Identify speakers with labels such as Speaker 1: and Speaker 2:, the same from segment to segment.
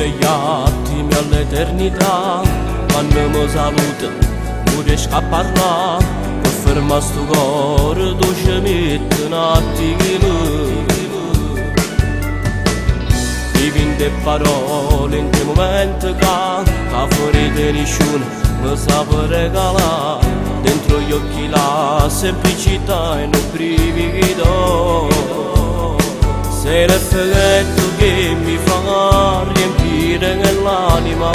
Speaker 1: degli attimi all'eternità, quando mi saluta non riesco a parlare, per fermare sto cuore tu ci metti un attimo. Vivi in te parole, in te momenti che fuori di nessuno mi sa regalare, dentro gli occhi la semplicità e non brivido. Sei l'effetto che mi fa riempire nell'anima.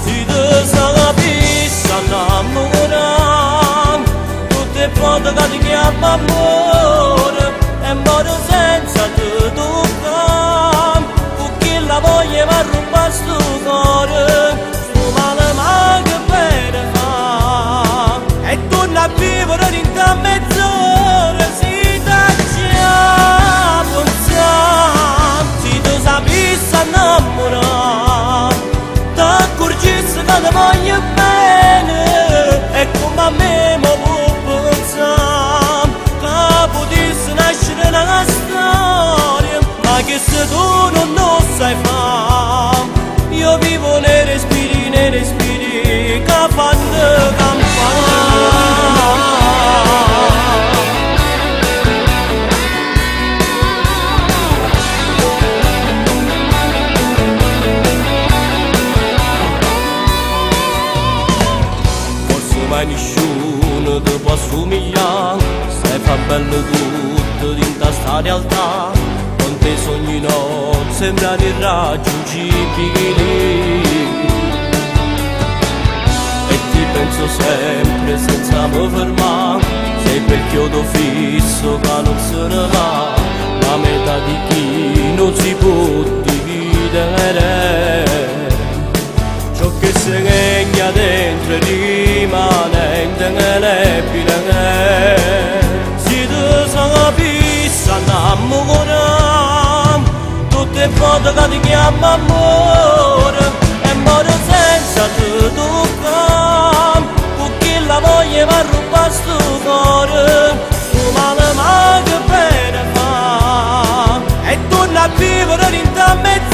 Speaker 1: Si te sapessi innamorare, tutte volte che ti chiamo amore, e muore senza te toccare, perché la voglia mi ha rubato sto cuore, sto male ma che bene fa, e torna a vivere in te mezz'ora, si dà già pensare, si tu sapessi innamorare, ti accorgessi che ti voglio bene, e come a me mi può pensare, che potessi nascere una storia, ma che se tu non lo sai fare, io vivo nei respiri che fanno campare. Forse mai nessuno ti può assomigliare, se fa bello tutto in sta realtà, con te sogni non sembrano irraggiungibili, e ti penso sempre senza mi fermare, sei quel chiodo fisso che non se ne va, la metà di chi non si può dividere, ciò che si regna dentro rimane indelebile. Si tu sapessi innamorare, tutte volte che ti chiamo amore, e muore senza te toccare, perché la voglia mi ha rubato sto cuore, sto male ma che bene fa, e torna a vivere in te mezz'ora.